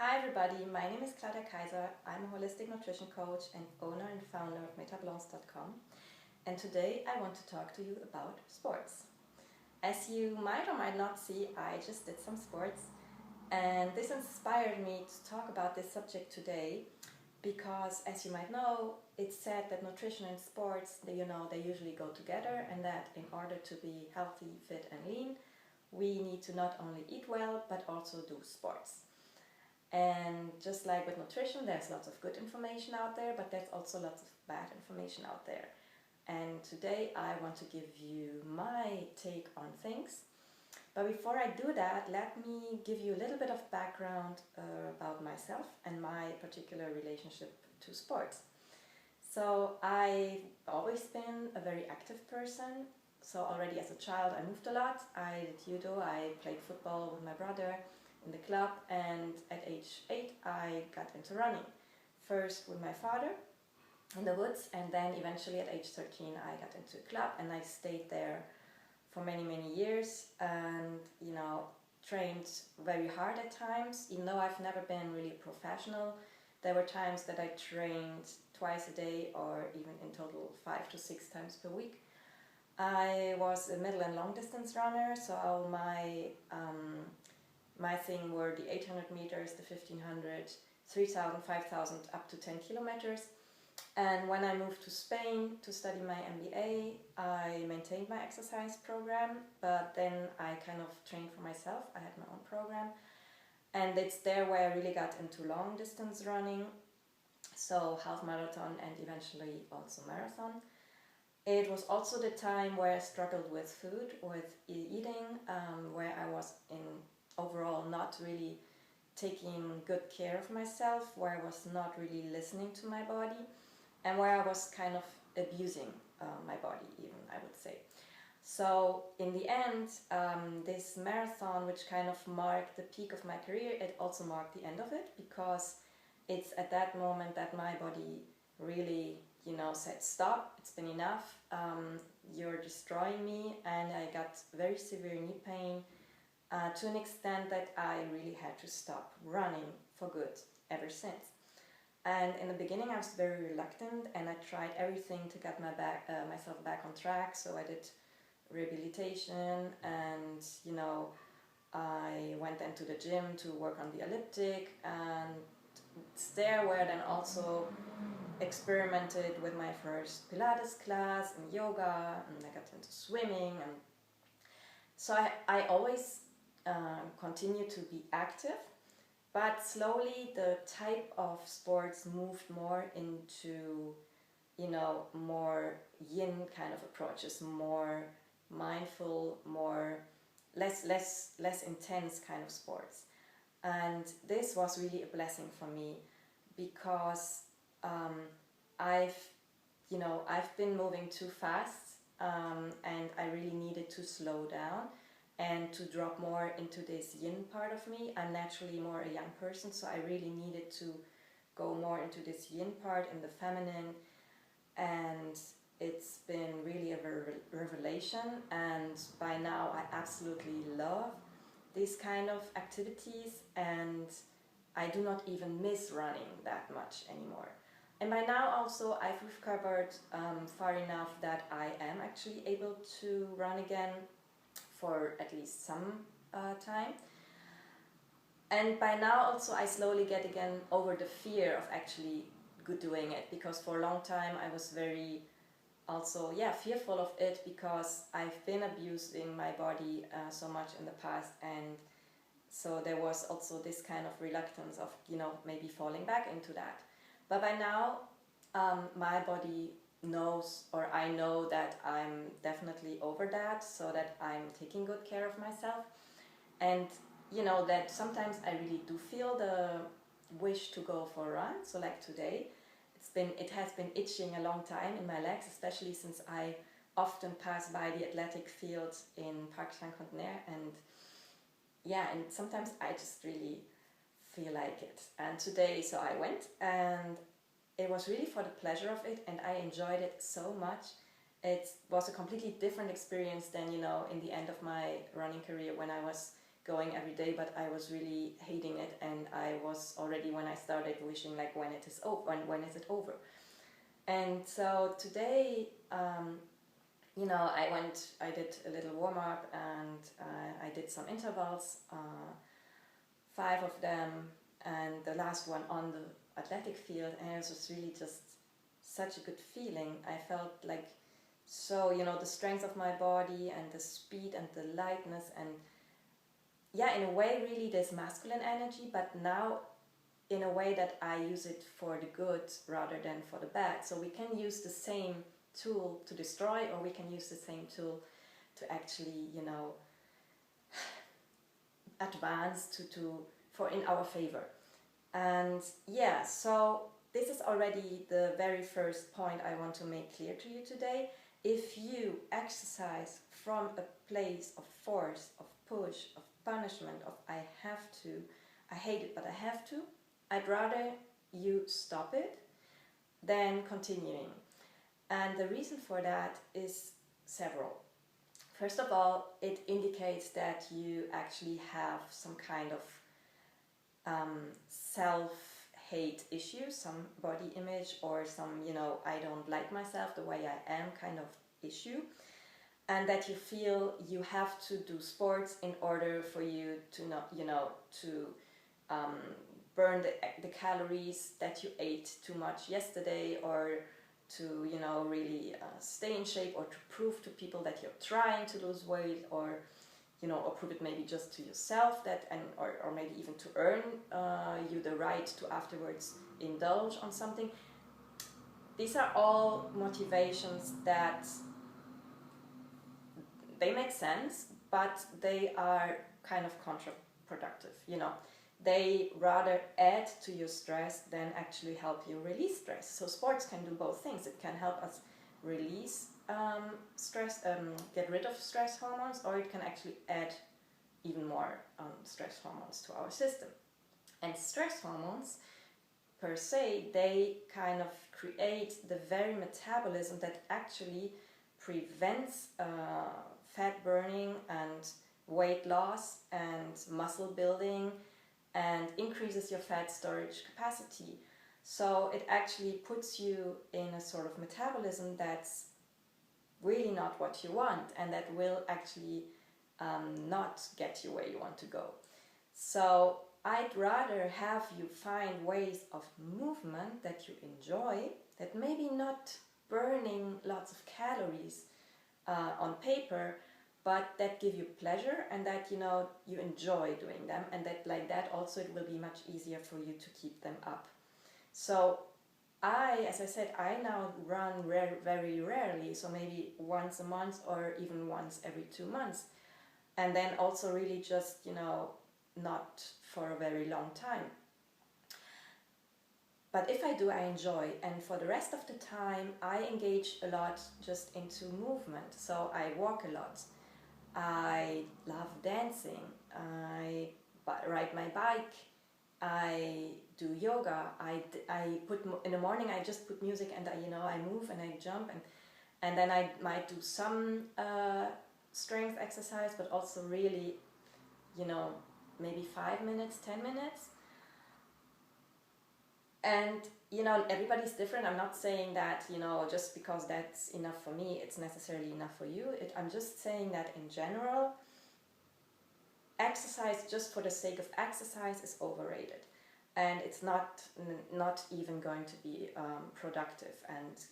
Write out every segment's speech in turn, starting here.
Hi everybody, my name is Claudia Kaiser. I'm a holistic nutrition coach and owner and founder of metabolism.com, and today I want to talk to you about sports. As you might or might not see, I just did some sports, and this inspired me to talk about this subject today because, as you might know, it's said that nutrition and sports, they usually go together, and that in order to be healthy, fit and lean, we need to not only eat well but also do sports. And just like with nutrition, there's lots of good information out there, but there's also lots of bad information out there. And today I want to give you my take on things. But before I do that, let me give you a little bit of background about myself and my particular relationship to sports. So I've always been a very active person. So already as a child I moved a lot. I did judo, I played football with my brother in the club, and at age 8 I got into running. First with my father in the woods, and then eventually at age 13 I got into a club, and I stayed there for many years, and trained very hard at times. Even though I've never been really professional, there were times that I trained twice a day, or even in total 5 to 6 times per week. I was a middle and long distance runner, so my thing were the 800 meters, the 1500, 3000, 5000, up to 10 kilometers. And when I moved to Spain to study my MBA, I maintained my exercise program, but then I kind of trained for myself. I had my own program, and it's there where I really got into long distance running, so half marathon and eventually also marathon. It was also the time where I struggled with food, with eating, where I was overall not really taking good care of myself, where I was not really listening to my body, and where I was kind of abusing my body even, I would say. So in the end, this marathon, which kind of marked the peak of my career, it also marked the end of it, because it's at that moment that my body really said stop, it's been enough, you're destroying me. And I got very severe knee pain, to an extent that I really had to stop running for good ever since. And in the beginning I was very reluctant, and I tried everything to get myself back on track. So I did rehabilitation, and I went into the gym to work on the elliptic, and it's there where I then also experimented with my first Pilates class and yoga, and I got into swimming. And so I always continue to be active, but slowly the type of sports moved more into more yin kind of approaches, more mindful, more less intense kind of sports. And this was really a blessing for me, because I've been moving too fast, and I really needed to slow down and to drop more into this yin part of me. I'm naturally more a young person, so I really needed to go more into this yin part in the feminine, and it's been really a revelation. And by now I absolutely love these kind of activities, and I do not even miss running that much anymore. And by now also I've recovered far enough that I am actually able to run again for at least some time. And by now also I slowly get again over the fear of actually doing it, because for a long time I was very also fearful of it, because I've been abusing my body so much in the past, and so there was also this kind of reluctance of maybe falling back into that. But by now my body knows, or I know that I'm definitely over that, so that I'm taking good care of myself. And that sometimes I really do feel the wish to go for a run. So like today, it has been itching a long time in my legs, especially since I often pass by the athletic fields in Park Saint-Contenaire, and sometimes I just really feel like it. And today, so I went, and it was really for the pleasure of it, and I enjoyed it so much. It was a completely different experience than in the end of my running career, when I was going every day, but I was really hating it, and I was already, when I started, wishing like, when it is over, when is it over? And so today, you know, I did a little warm up, and I did some intervals, 5 of them, and the last one on the athletic field, and it was just really just such a good feeling. I felt like, so, you know, the strength of my body and the speed and the lightness, and yeah, in a way really this masculine energy, but now in a way that I use it for the good rather than for the bad. So we can use the same tool to destroy, or we can use the same tool to actually, you know, advance for in our favor. And yeah, so this is already the very first point I want to make clear to you today. If you exercise from a place of force, of push, of punishment, of I have to, I hate it but I have to, I'd rather you stop it than continuing. And the reason for that is several. First of all, it indicates that you actually have some kind of self-hate issues, some body image, or some, you know, I don't like myself the way I am kind of issue. And that you feel you have to do sports in order for you to not, you know, to burn the calories that you ate too much yesterday, or to, you know, really stay in shape, or to prove to people that you're trying to lose weight, or, you know, or prove it maybe just to yourself, that, and or maybe even to earn you the right to afterwards indulge on something. These are all motivations that they make sense, but they are kind of counterproductive, you know. They rather add to your stress than actually help you release stress. So sports can do both things. It can help us release stress, get rid of stress hormones, or it can actually add even more stress hormones to our system. And stress hormones, per se, they kind of create the very metabolism that actually prevents fat burning and weight loss and muscle building, and increases your fat storage capacity. So it actually puts you in a sort of metabolism that's really not what you want, and that will actually not get you where you want to go. So I'd rather have you find ways of movement that you enjoy, that maybe not burning lots of calories on paper, but that give you pleasure, and that, you know, you enjoy doing them, and that like that also it will be much easier for you to keep them up. So as I said, I now run very rarely, so maybe once a month, or even once every 2 months, and then also really just, you know, not for a very long time. But if I do, I enjoy, and for the rest of the time I engage a lot just into movement. So I walk a lot, I love dancing, I ride my bike, I do yoga, I put, in the morning I just put music, and I, you know, I move and I jump, and then I might do some strength exercise, but also really, you know, maybe 5 minutes, 10 minutes. And, you know, everybody's different. I'm not saying that, you know, just because that's enough for me, it's necessarily enough for you. I'm just saying that in general, exercise just for the sake of exercise is overrated. And it's not even going to be productive and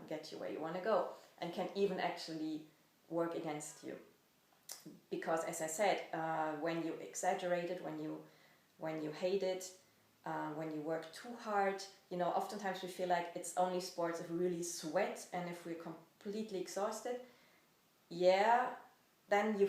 get you where you want to go, and can even actually work against you. Because, as I said, when you exaggerate it, when you hate it, when you work too hard, you know, oftentimes we feel like it's only sports if we really sweat and if we're completely exhausted. Yeah, then you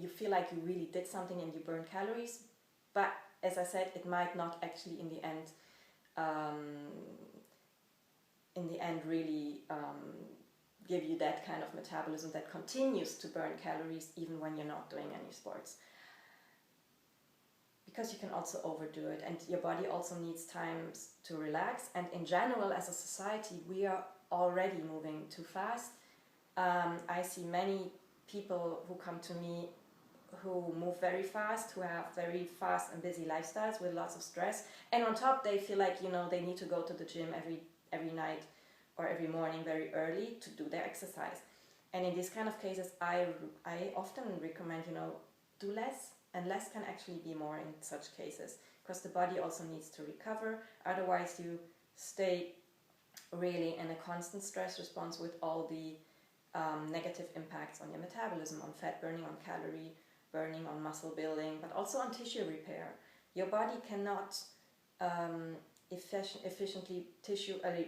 feel like you really did something and you burn calories, but as I said, it might not actually in the end really give you that kind of metabolism that continues to burn calories even when you're not doing any sports. Because you can also overdo it, and your body also needs time to relax. And in general, as a society, we are already moving too fast. I see many people who come to me who move very fast, who have very fast and busy lifestyles with lots of stress, and on top they feel like, you know, they need to go to the gym every night or every morning very early to do their exercise. And in these kind of cases, I often recommend, you know, do less, and less can actually be more in such cases, because the body also needs to recover. Otherwise you stay really in a constant stress response with all the negative impacts on your metabolism, on fat burning, on calorie burning, on muscle building, but also on tissue repair. Your body cannot efficiently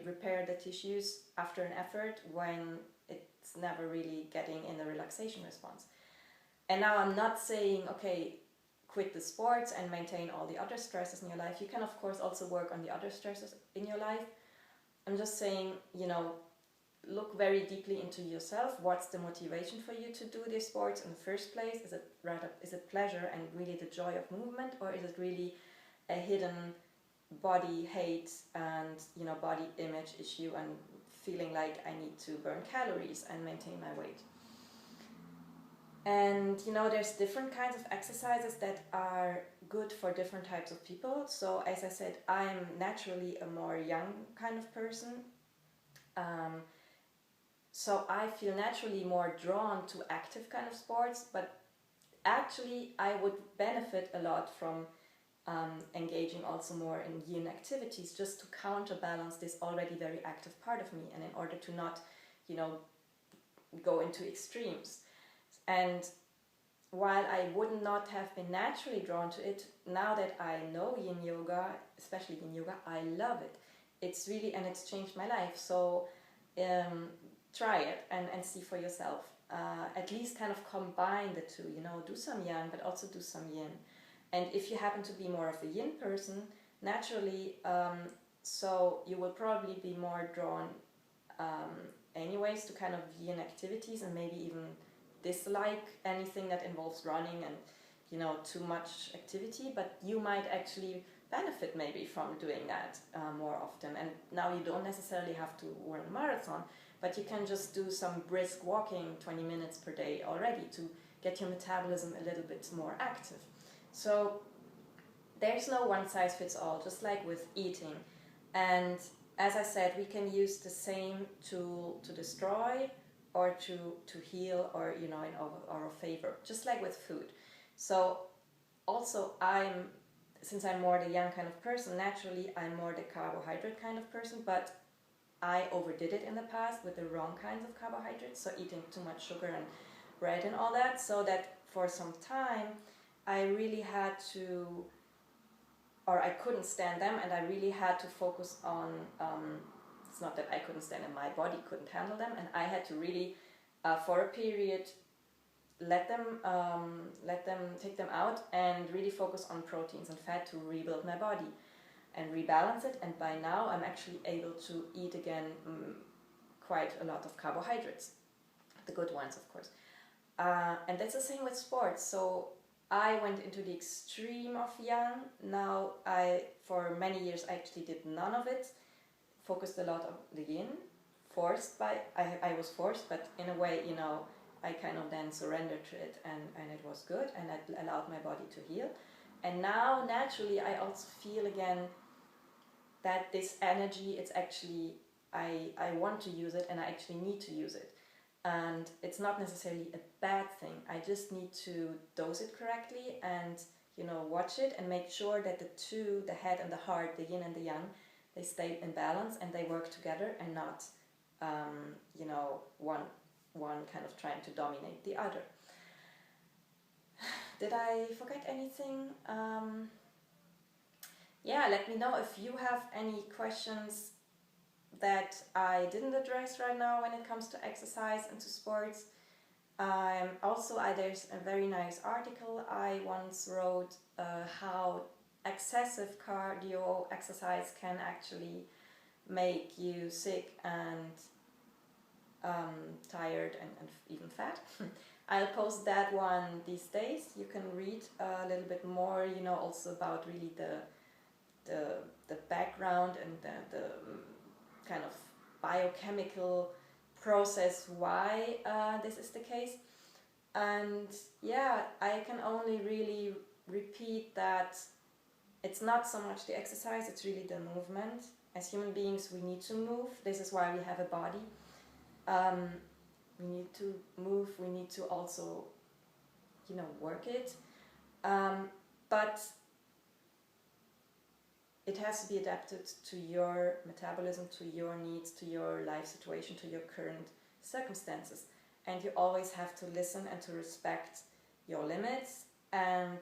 repair the tissues after an effort when it's never really getting in the relaxation response. And now I'm not saying, okay, quit the sports and maintain all the other stresses in your life. You can of course also work on the other stresses in your life. I'm just saying, you know, look very deeply into yourself. What's the motivation for you to do these sports in the first place? Is it pleasure and really the joy of movement, or is it really a hidden body hate and, you know, body image issue and feeling like I need to burn calories and maintain my weight? And, you know, there's different kinds of exercises that are good for different types of people. So as I said, I'm naturally a more young kind of person. So I feel naturally more drawn to active kind of sports, but actually I would benefit a lot from engaging also more in yin activities, just to counterbalance this already very active part of me, and in order to not, you know, go into extremes. And while I would not have been naturally drawn to it, now that I know yin yoga, especially yin yoga, I love it. It's really, and it's changed my life. So try it and see for yourself. At least kind of combine the two, you know, do some yang, but also do some yin. And if you happen to be more of a yin person, naturally, so you will probably be more drawn anyways to kind of yin activities, and maybe even dislike anything that involves running and, you know, too much activity, but you might actually benefit maybe from doing that more often. And now you don't necessarily have to run a marathon, but you can just do some brisk walking 20 minutes per day already to get your metabolism a little bit more active. So there's no one size fits all, just like with eating. And as I said, we can use the same tool to destroy or to heal, or, you know, in our favor, just like with food. So also since I'm more the yang kind of person, naturally I'm more the carbohydrate kind of person, but I overdid it in the past with the wrong kinds of carbohydrates, so eating too much sugar and bread and all that, so that for some time I really had to, or I couldn't stand them, and I really had to focus on, it's not that I couldn't stand them, my body couldn't handle them, and I had to really, for a period, let them take them out and really focus on proteins and fat to rebuild my body and rebalance it. And by now I'm actually able to eat again quite a lot of carbohydrates, the good ones of course. And that's the same with sports. So I went into the extreme of yang. Now for many years I actually did none of it, focused a lot on the yin, I was forced, but in a way, you know, I kind of then surrendered to it, and it was good, and it allowed my body to heal. And now naturally I also feel again that this energy, it's actually, I want to use it, and I actually need to use it. And it's not necessarily a bad thing. I just need to dose it correctly and, you know, watch it and make sure that the two, the head and the heart, the yin and the yang, they stay in balance and they work together, and not, you know, one kind of trying to dominate the other. Did I forget anything? Yeah, let me know if you have any questions that I didn't address right now when it comes to exercise and to sports. Also, there's a very nice article I once wrote, how excessive cardio exercise can actually make you sick and tired and even fat. I'll post that one these days. You can read a little bit more, you know, also about really the background and the kind of biochemical process why this is the case. And yeah, I can only really repeat that it's not so much the exercise, it's really the movement. As human beings, we need to move. This is why we have a body. We need to move, we need to also, work it. But it has to be adapted to your metabolism, to your needs, to your life situation, to your current circumstances. And you always have to listen and to respect your limits, and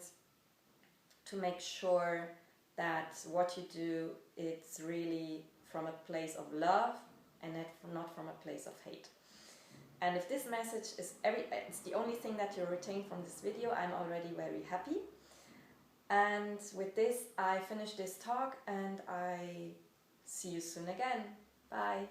to make sure that what you do, it's really from a place of love and not from a place of hate. And if this message is it's the only thing that you retain from this video, I'm already very happy. And with this, I finish this talk, and I see you soon again. Bye.